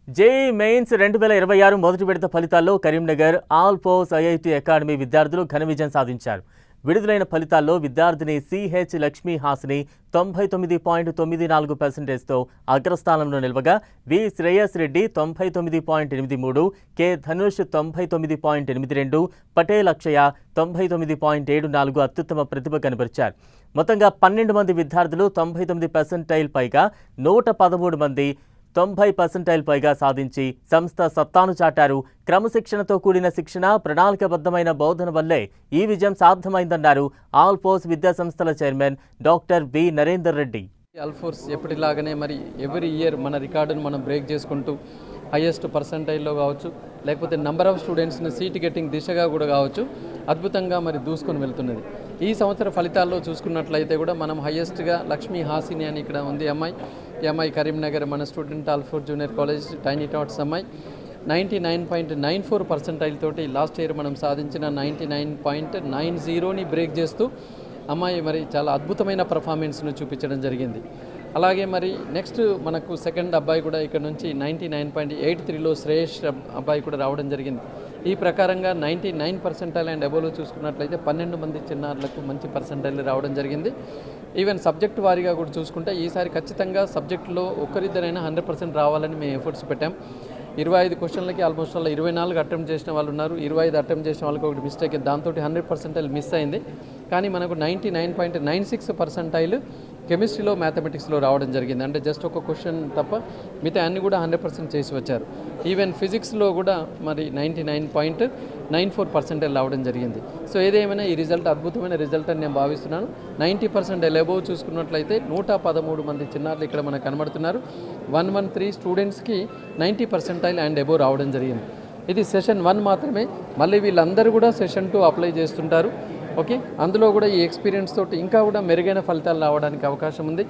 JEE mains 2026 మొదటి విడత ఫలితాల్లో కరీంనగర్ ఆల్ పోస్ ఐఐటి అకాడమీ విద్యార్థులు ఘన విజయం సాధించారు. విడుదలైన ఫలితాల్లో విద్యార్థిని సిహెచ్ లక్ష్మీ హాసిని 99.94%తో అగ్రస్థానంలో నిలవగా వి శ్రేయస్ రెడ్డి 99.83, కె ధనుష్ 99.82, పటేల్ అక్షయ 99.74 అత్యుత్తమ ప్రతిభ కనబరిచారు. మొత్తంగా 12 మంది విద్యార్థులు 99% పైగా, 113 మంది 90% పైగా సాధించి సంస్థ సత్తాను చాటారు. క్రమశిక్షణతో కూడిన శిక్షణ, ప్రణాళికబద్ధమైన బోధన వల్లే ఈ విజయం సాధ్యమైందన్నారు ఆల్ ఫోర్స్ విద్యా సంస్థల chairman doctor V Narender Reddy. Alphores ఎప్పటిలాగానే మరి ఎవ్రీ ఇయర్ మన రికార్డును మనం బ్రేక్ చేసుకుంటూ హైయెస్ట్ పర్సంటైల్లో కావచ్చు, లేకపోతే నెంబర్ ఆఫ్ స్టూడెంట్స్ని సీట్ గెట్టింగ్ దిశగా కూడా కావచ్చు, అద్భుతంగా మరి దూసుకొని వెళ్తున్నది. ఈ సంవత్సర ఫలితాల్లో చూసుకున్నట్లయితే కూడా మనం హైయెస్ట్గా లక్ష్మీ హాసిని అని ఇక్కడ ఉంది అమ్మాయి కరీంనగర్ మన student all four junior college tiny touts అమ్మాయి 99.94% తోటి లాస్ట్ ఇయర్ మనం సాధించిన 99.90ని బ్రేక్ చేస్తూ అమ్మాయి మరి చాలా అద్భుతమైన పర్ఫార్మెన్స్ను చూపించడం జరిగింది. అలాగే మరి నెక్స్ట్ మనకు సెకండ్ అబ్బాయి కూడా ఇక్కడ నుంచి 99.83లో శ్రేయస్ అబ్బాయి కూడా రావడం జరిగింది. ఈ ప్రకారంగా 99% అండ్ అబోవ్లో చూసుకున్నట్లయితే 12 మంది చిన్నారులకు మంచి పర్సంటైల్ రావడం జరిగింది. ఈవెన్ సబ్జెక్ట్ వారీగా కూడా చూసుకుంటే ఈసారి ఖచ్చితంగా సబ్జెక్టులో ఒకరిద్దరైనా 100% రావాలని మేము ఎఫర్ట్స్ పెట్టాం. 25 క్వశ్చన్లకి ఆల్మోస్ట్ 24 అటెంప్ట్ చేసిన వాళ్ళు ఉన్నారు. 25 అటెంప్ట్ చేసిన వాళ్ళకి ఒకటి మిస్టేక్, దాంతో 100% మిస్ అయింది. కానీ మనకు 99.96% కెమిస్ట్రీలో మ్యాథమెటిక్స్లో రావడం జరిగింది. అంటే జస్ట్ ఒక క్వశ్చన్ తప్ప మిగతా అన్ని కూడా 100% చేసి వచ్చారు. ఈవెన్ ఫిజిక్స్లో కూడా మరి 99.94% రావడం జరిగింది. సో ఏదేమైనా ఈ రిజల్ట్ అద్భుతమైన రిజల్ట్ అని నేను భావిస్తున్నాను. 90% అబోవ్ చూసుకున్నట్లయితే 113 మంది చిన్నారులు ఇక్కడ మనకు కనబడుతున్నారు. 113 స్టూడెంట్స్కి 90% అండ్ అబోవ్ రావడం జరిగింది. ఇది సెషన్ 1 మాత్రమే. మళ్ళీ వీళ్ళందరూ కూడా సెషన్ 2 అప్లై చేస్తుంటారు. ఓకే, అందులో కూడా ఈ ఎక్స్పీరియన్స్ తోటి ఇంకా కూడా మెరుగైన ఫలితాలు రావడానికి అవకాశం ఉంది.